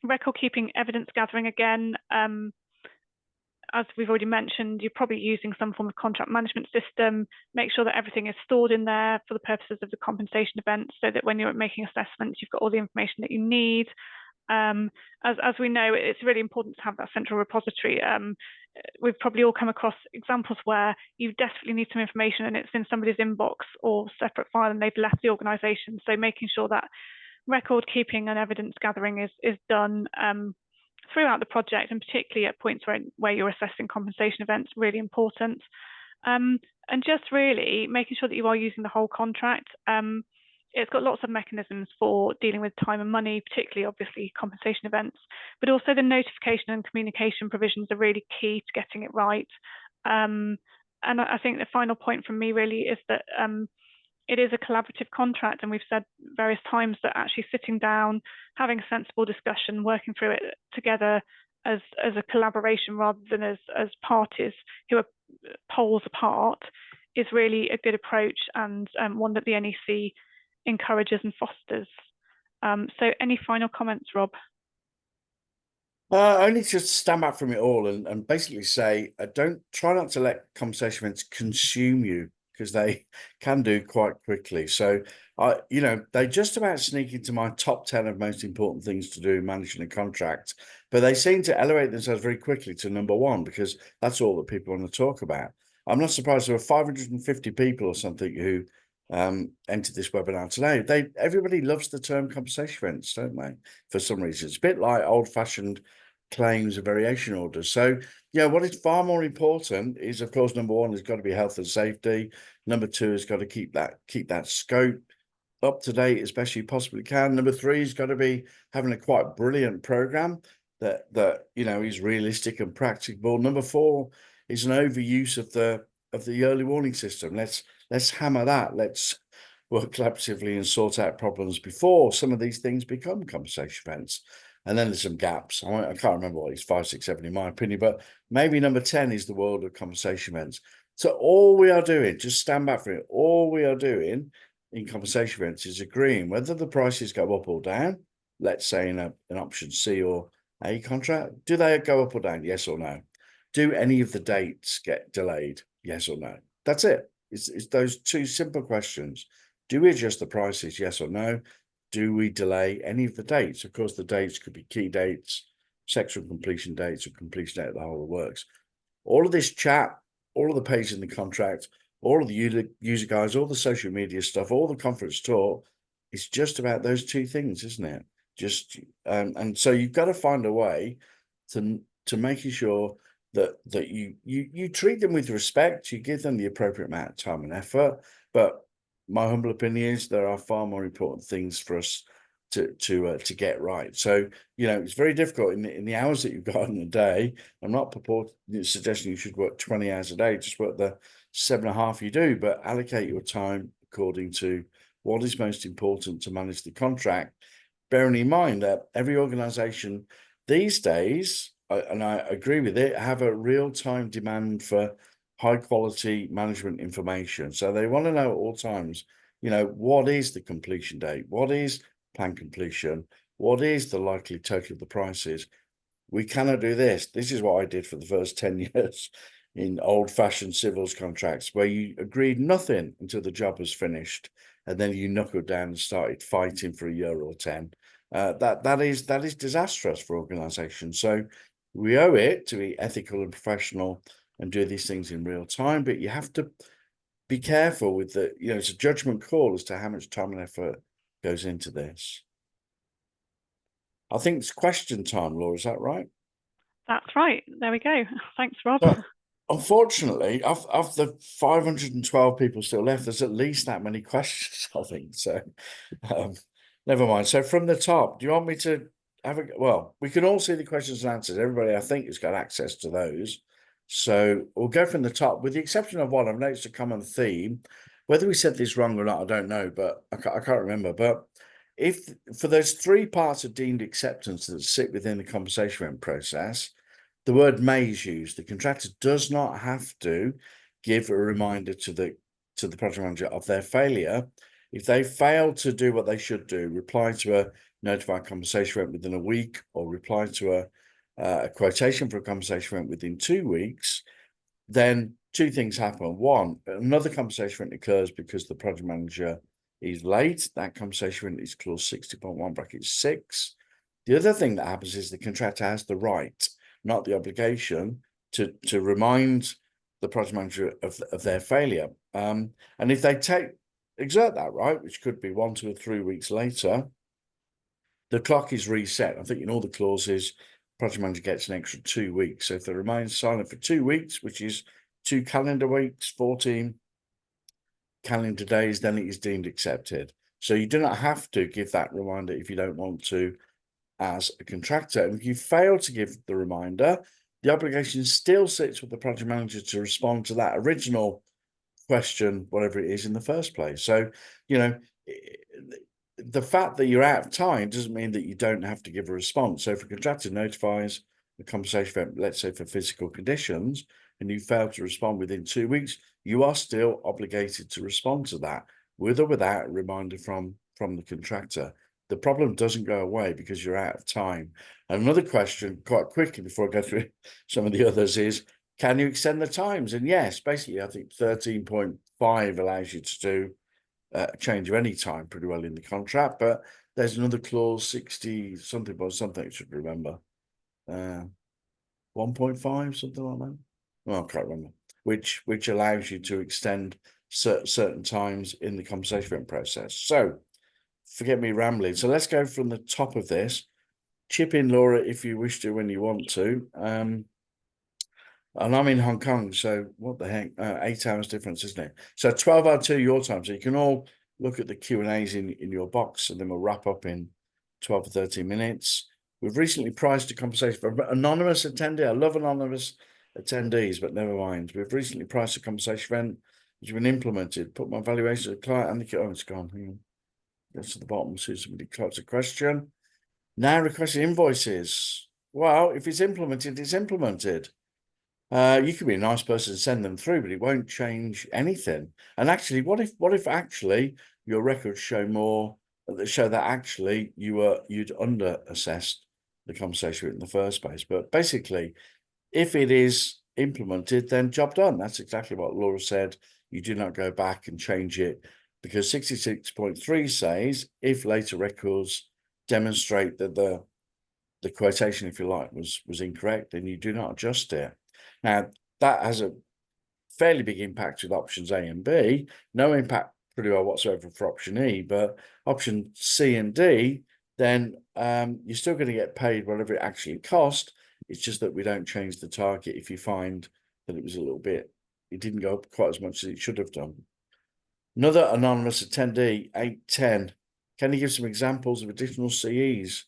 record keeping, evidence gathering again. As we've already mentioned, you're probably using some form of contract management system. Make sure that everything is stored in there for the purposes of the compensation event, so that when you're making assessments, you've got all the information that you need. As we know, it's really important to have that central repository. We've probably all come across examples where you desperately need some information and it's in somebody's inbox or separate file and they've left the organization. So making sure that record keeping and evidence gathering is done throughout the project, and particularly at points where you're assessing compensation events, really important. And just really making sure that you are using the whole contract. It's got lots of mechanisms for dealing with time and money, particularly obviously compensation events, but also the notification and communication provisions are really key to getting it right. And I think the final point from me really is that it is a collaborative contract, and we've said various times that actually sitting down, having a sensible discussion, working through it together as a collaboration rather than as parties who are poles apart is really a good approach, and one that the NEC encourages and fosters. So any final comments, Rob? Only to stand back from it all and basically say, try not to let compensation events consume you, because they can do quite quickly. So, they just about sneak into my top 10 of most important things to do managing a contract, but they seem to elevate themselves very quickly to number 1 because that's all that people want to talk about. I'm not surprised there were 550 people or something who entered this webinar today. Everybody loves the term compensation events, don't they? For some reason, it's a bit like old-fashioned claims and variation orders. So what is far more important is, of course, number 1 has got to be health and safety. Number 2 has got to keep that scope up to date as best you possibly can. Number 3 has got to be having a quite brilliant program that is realistic and practicable. Number 4 is an overuse of the early warning system. Let's hammer that. Let's work collaboratively and sort out problems before some of these things become compensation events. And then there's some gaps. I can't remember what it's 5, 6, 7 in my opinion, but maybe number 10 is the world of compensation events. So all we are doing, just stand back for it, all we are doing in compensation events is agreeing whether the prices go up or down. Let's say in an option C or A contract, do they go up or down? Yes or no? Do any of the dates get delayed? Yes or no? That's it. It's those 2 simple questions. Do we adjust the prices? Yes or no? do we delay any of the dates? Of course, the dates could be key dates, section completion dates, or completion date of the whole of the works. All of this chat, all of the pages in the contract, all of the user guides, all the social media stuff, all the conference talk, it's just about those two things, isn't it? Just and so you've got to find a way to making sure that you treat them with respect, you give them the appropriate amount of time and effort. But my humble opinion is there are far more important things for us to get right. So, it's very difficult in the hours that you've got in a day. I'm not suggesting you should work 20 hours a day, just work the 7.5 you do, but allocate your time according to what is most important to manage the contract, bearing in mind that every organization these days, and I agree with it, have a real-time demand for high-quality management information. So they want to know at all times, what is the completion date? What is plan completion? What is the likely total of the prices? We cannot do this. This is what I did for the first 10 years in old-fashioned civils contracts, where you agreed nothing until the job was finished, and then you knuckled down and started fighting for a year or 10. That is disastrous for organizations. So we owe it to be ethical and professional and do these things in real time, but you have to be careful with it's a judgment call as to how much time and effort goes into this. I think it's question time, Laura, is that right? That's right. There we go. Thanks, Rob. But unfortunately, of the 512 people still left, there's at least that many questions, I think. So never mind. So from the top, do you want me to well, we can all see the questions and answers. Everybody, I think, has got access to those. So we'll go from the top, with the exception of one. I've noticed a common theme. Whether we said this wrong or not, I don't know, but I can't remember. But if for those 3 parts of deemed acceptance that sit within the compensation event process, the word may is used. The contractor does not have to give a reminder to the project manager of their failure. If they fail to do what they should do, reply to a notified compensation event within a week, or reply to a quotation for a compensation event within 2 weeks, then 2 things happen. One, another compensation event occurs because the project manager is late. That compensation event is clause 60.1 bracket 6. The other thing that happens is the contractor has the right, not the obligation, to remind the project manager of their failure. And if they exert that right, which could be 1, 2, or 3 weeks later, the clock is reset. I think in all the clauses, project manager gets an extra 2 weeks. So if they remain silent for 2 weeks, which is 2 calendar weeks, 14 calendar days, then it is deemed accepted. So you do not have to give that reminder if you don't want to as a contractor. And if you fail to give the reminder, the obligation still sits with the project manager to respond to that original question, whatever it is, in the first place. So, the fact that you're out of time doesn't mean that you don't have to give a response. So if a contractor notifies a compensation event, let's say for physical conditions, and you fail to respond within 2 weeks, you are still obligated to respond to that, with or without a reminder from the contractor. The problem doesn't go away because you're out of time. And another question, quite quickly before I go through some of the others, is can you extend the times? And yes, basically, I think 13.5 allows you to do a change of any time pretty well in the contract, but there's another clause 60 something I should remember, 1.5 something like that. Well, I can't remember, which allows you to extend certain times in the compensation event process. So forget me rambling. So let's go from the top of this. Chip in, Laura, if you wish to, when you want to. And I'm in Hong Kong, so what the heck? 8 hours difference, isn't it? So 12:02 your time. So you can all look at the Q&As in your box, and then we'll wrap up in 12 or 13 minutes. We've recently priced a compensation for an anonymous attendee. I love anonymous attendees, but never mind. We've recently priced a compensation event which has been implemented. Put my valuation of the client and the it's gone. Hang on. Go to the bottom, see somebody types a question. Now requesting invoices. Well, if it's implemented, it's implemented. You can be a nice person and send them through, but it won't change anything. And actually, what if actually your records show that actually you'd under assessed the compensation in the first place? But basically, if it is implemented, then job done. That's exactly what Laura said. You do not go back and change it because 66.3 says if later records demonstrate that the quotation, if you like, was incorrect, then you do not adjust it. Now, that has a fairly big impact with options A and B, no impact pretty well whatsoever for option E, but option C and D, then you're still going to get paid whatever it actually cost. It's just that we don't change the target if you find that it was a little bit, it didn't go up quite as much as it should have done. Another anonymous attendee, 810. Can you give some examples of additional CEs?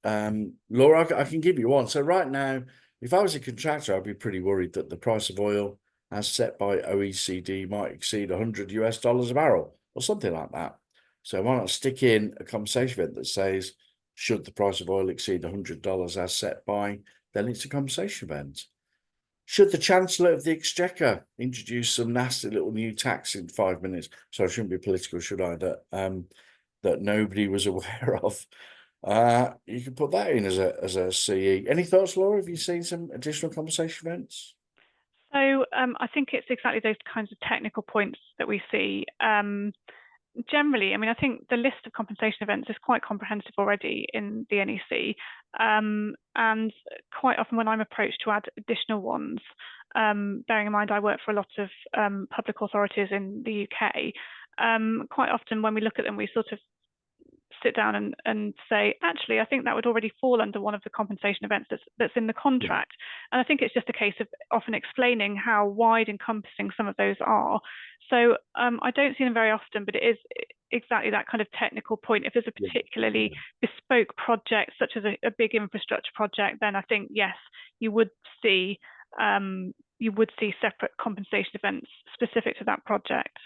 Laura, I can give you one. So right now, if I was a contractor, I'd be pretty worried that the price of oil as set by OECD might exceed $100 a barrel or something like that. So why not stick in a compensation event that says, should the price of oil exceed $100 as set by, then it's a compensation event. Should the Chancellor of the Exchequer introduce some nasty little new tax in 5 minutes? So I shouldn't be political, should I? That nobody was aware of. You can put that in as a CE. Any thoughts, Laura? Have you seen some additional compensation events? So I think it's exactly those kinds of technical points that we see. Generally, I mean, I think the list of compensation events is quite comprehensive already in the NEC. And quite often when I'm approached to add additional ones, bearing in mind I work for a lot of public authorities in the UK, quite often when we look at them, we sort of sit down and say, actually, I think that would already fall under one of the compensation events that's in the contract. And I think it's just a case of often explaining how wide encompassing some of those are. So I don't see them very often, but it is exactly that kind of technical point. If there's a particularly bespoke project, such as a big infrastructure project, then I think, yes, you would see separate compensation events specific to that project.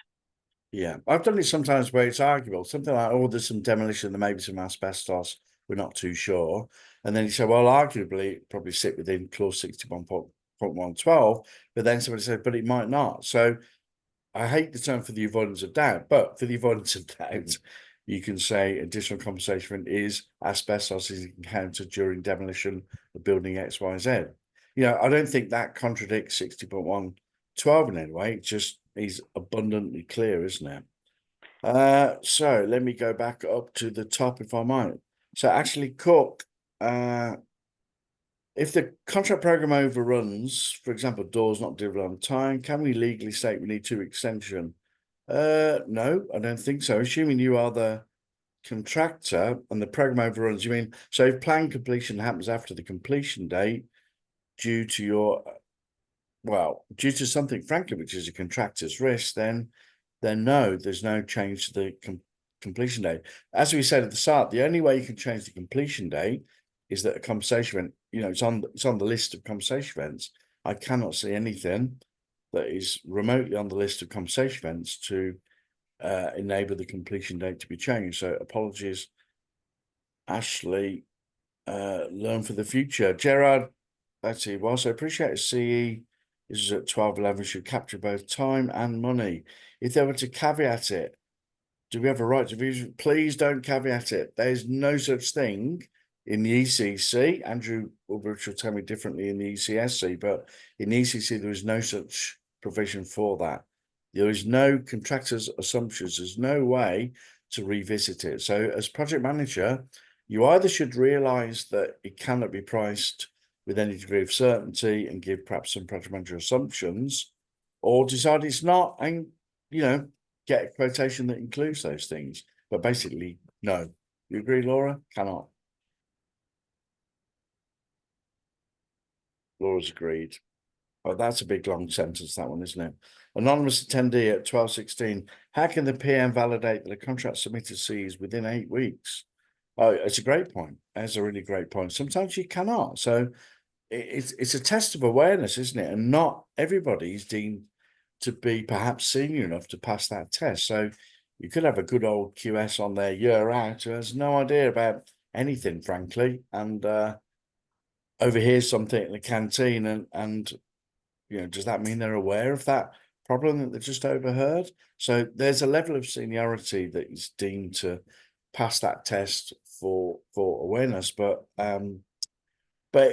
Yeah, I've done it sometimes where it's arguable, something like, oh, there's some demolition, there may be some asbestos, we're not too sure. And then you say, well, arguably, it probably sit within clause 61.112, but then somebody said, but it might not. So I hate the term for the avoidance of doubt, but for the avoidance of doubt, you can say additional compensation is asbestos is encountered during demolition of building XYZ. You know, I don't think that contradicts 60.112 in any way. It just is abundantly clear, isn't it? So let me go back up to the top if I might. So actually, Cook, if the contract program overruns, for example, doors not delivered on time, can we legally state we need to extension? No, I don't think so. Assuming you are the contractor and the program overruns, you mean, so if plan completion happens after the completion date due to due to something, frankly, which is a contractor's risk, then no, there's no change to the completion date. As we said at the start, the only way you can change the completion date is that a compensation event, you know, it's on the list of compensation events. I cannot see anything that is remotely on the list of compensation events to enable the completion date to be changed. So apologies, Ashley. Learn for the future. Gerrard, let's see. Whilst I appreciate CE is at 12.11 should capture both time and money. If they were to caveat it, do we have a right to view? Please don't caveat it. There's no such thing in the ECC. Andrew Ulbrich will tell me differently in the ECSC, but in the ECC, there is no such provision for that. There is no contractor's assumptions. There's no way to revisit it. So as project manager, you either should realize that it cannot be priced with any degree of certainty and give perhaps some project manager assumptions, or decide it's not and, you know, get a quotation that includes those things. But basically, no. You agree, Laura? Cannot. Laura's agreed. Oh, that's a big long sentence, that one, isn't it? Anonymous attendee at 12:16. How can the PM validate that a contract submitted CEs within 8 weeks? Oh, it's a great point. That's a really great point. Sometimes you cannot. So it's a test of awareness, isn't it? And not everybody is deemed to be perhaps senior enough to pass that test. So you could have a good old QS on their year out who has no idea about anything, frankly, and overhears something in the canteen and you know, does that mean they're aware of that problem that they just overheard? So there's a level of seniority that is deemed to pass that test for awareness, but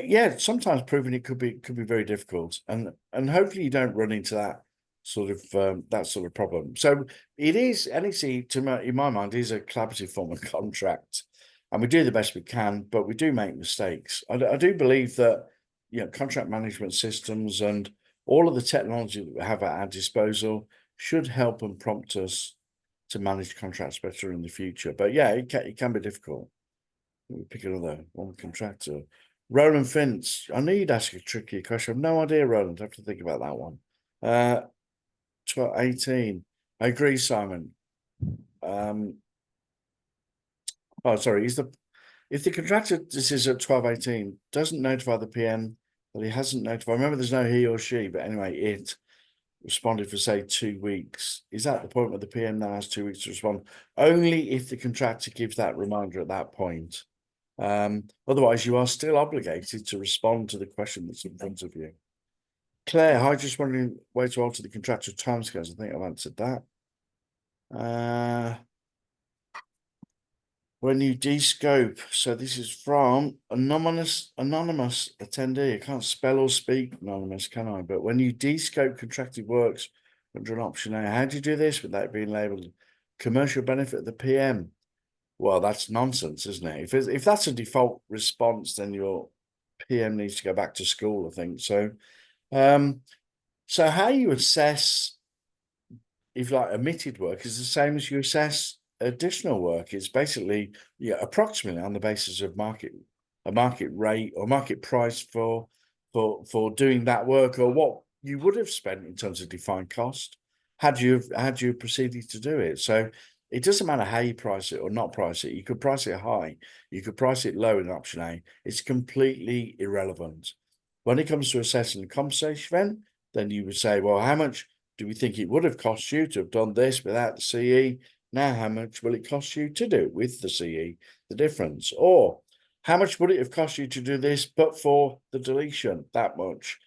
yeah, sometimes proving it could be very difficult, and hopefully you don't run into that sort of problem. So it is NEC, in my mind, is a collaborative form of contract, and we do the best we can, but we do make mistakes. I do believe that, you know, contract management systems and all of the technology that we have at our disposal should help and prompt us to manage contracts better in the future. But yeah, it can be difficult. Let me pick another one contractor. Roland Finch. I knew you'd ask a tricky question. I've no idea, Roland. I have to think about that one. 18. I agree, Simon. Oh, sorry. If the contractor, this is at 12:18, doesn't notify the PM that he hasn't notified. Remember, there's no he or she, but anyway, it responded for, say, 2 weeks. Is that the point where the PM now has 2 weeks to respond? Only if the contractor gives that reminder at that point. Otherwise, you are still obligated to respond to the question that's in front of you. Claire, hi, just wondering where to alter the contractual timescales. I think I've answered that. When you de-scope, so this is from anonymous attendee. I can't spell or speak anonymous, can I? But when you de-scope contracted works under an option A, how do you do this without being labelled commercial benefit of the PM? Well, that's nonsense, isn't it? If that's a default response, then your PM needs to go back to school, I think. So, so how you assess, if like omitted work, is the same as you assess additional work. It's basically, yeah, approximately on the basis of a market rate or market price for doing that work, or what you would have spent in terms of defined cost had you proceeded to do it. So it doesn't matter how you price it or not price it. You could price it high, you could price it low in option A. It's completely irrelevant. When it comes to assessing the compensation event, then you would say, well, how much do we think it would have cost you to have done this without the CE? Now, how much will it cost you to do it with the CE? The difference. Or how much would it have cost you to do this, but for the deletion? That much.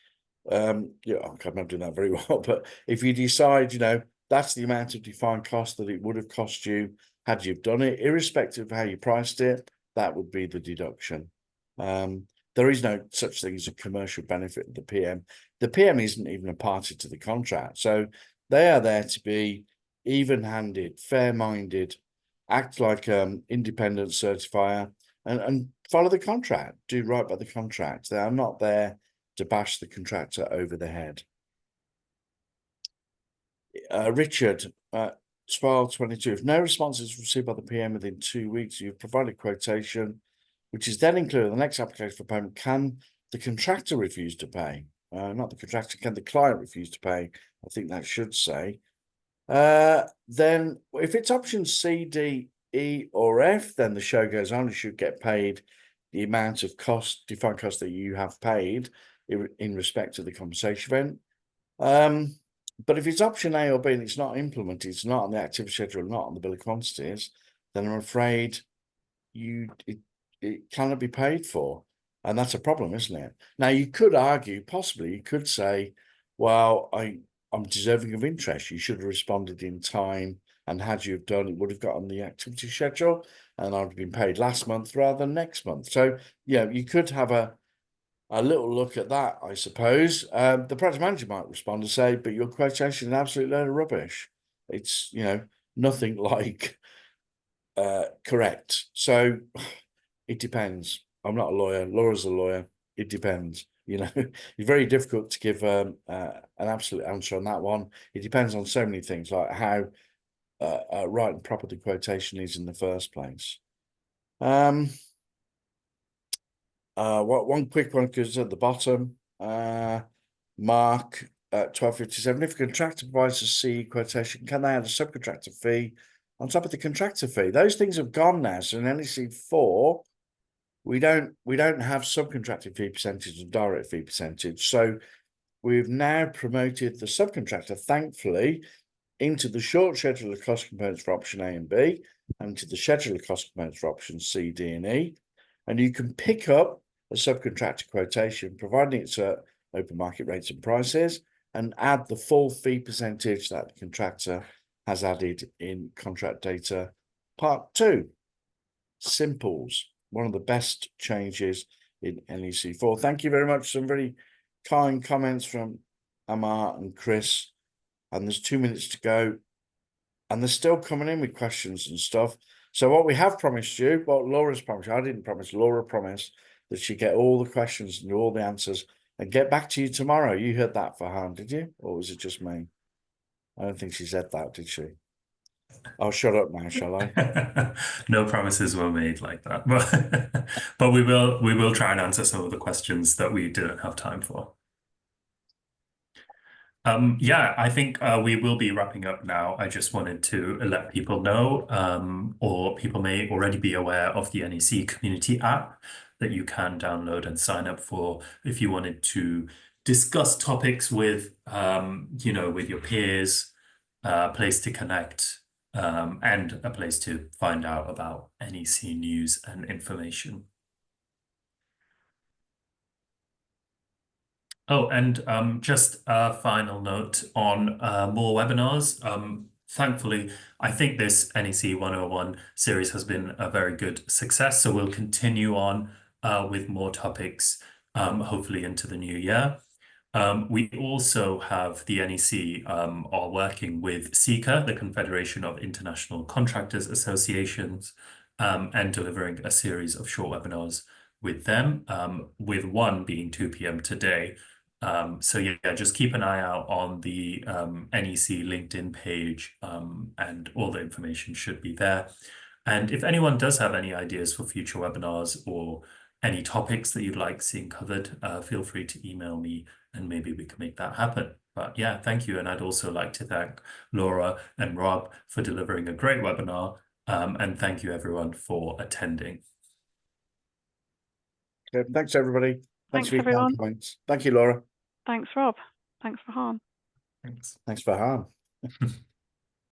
Yeah, I'm not doing that very well, but if you decide, you know, that's the amount of defined cost that it would have cost you had you done it, irrespective of how you priced it, that would be the deduction. There is no such thing as a commercial benefit of the PM. The PM isn't even a party to the contract. So they are there to be even-handed, fair-minded, act like independent certifier and follow the contract, do right by the contract. They are not there to bash the contractor over the head. Richard, 12:22. If no response is received by the PM within 2 weeks, you've provided quotation, which is then included in the next application for payment. Can the contractor refuse to pay? Not the contractor, can the client refuse to pay? I think that should say. Then if it's option C, D, E, or F, then the show goes on. You should get paid the amount of cost, defined cost that you have paid in respect to the compensation event. But if it's option A or B and it's not implemented, it's not on the activity schedule, not on the bill of quantities, then I'm afraid it cannot be paid for. And that's a problem, isn't it? Now, you could argue, possibly, you could say, well, I'm deserving of interest. You should have responded in time, and had you have done, it would have got on the activity schedule, and I'd have been paid last month rather than next month. So, yeah, you could have a little look at that, I suppose. The project manager might respond and say, but your quotation is an absolute load of rubbish. It's, you know, nothing like correct. So it depends. I'm not a lawyer. Laura's a lawyer. It depends. You know, it's very difficult to give an absolute answer on that one. It depends on so many things, like how right and proper the quotation is in the first place. One quick one, because at the bottom, Mark, 12:57. If a contractor provides a CE quotation, can they add a subcontractor fee on top of the contractor fee? Those things have gone now. So in NEC4, we don't have subcontracted fee percentage and direct fee percentage. So we've now promoted the subcontractor, thankfully, into the short schedule of cost components for option A and B, and to the schedule of cost components for options C, D, and E. And you can pick up a subcontractor quotation, providing it's at open market rates and prices, and add the full fee percentage that the contractor has added in contract data part 2. Simples. One of the best changes in NEC4. Thank you very much. Some very kind comments from Amar and Chris. and there's 2 minutes to go, and they're still coming in with questions and stuff. So what we have promised you, what Laura's promised, I didn't promise, Laura promised that she'd get all the questions and all the answers and get back to you tomorrow. You heard that, Farhan, did you? Or was it just me? I don't think she said that, did she? I'll shut up now, shall I? No promises were made like that, but we will try and answer some of the questions that we didn't have time for. Yeah, I think we will be wrapping up now. I just wanted to let people know, or people may already be aware of the NEC Community app that you can download and sign up for if you wanted to discuss topics with, with your peers, a place to connect, and a place to find out about NEC news and information. Oh, and just a final note on more webinars. Thankfully, I think this NEC 101 series has been a very good success. So we'll continue on with more topics, hopefully into the new year. We also have the NEC are working with CICA, the Confederation of International Contractors Associations, and delivering a series of short webinars with them, with one being 2 p.m. today. So yeah, just keep an eye out on the NEC LinkedIn page, and all the information should be there. And if anyone does have any ideas for future webinars or any topics that you'd like seeing covered, feel free to email me and maybe we can make that happen. But yeah, thank you. And I'd also like to thank Laura and Rob for delivering a great webinar. And thank you everyone for attending. Okay, thanks, everybody. Thanks, for your everyone. comments. Thank you, Laura. Thanks, Rob. Thanks, Farhan. Thanks. Thanks, Farhan.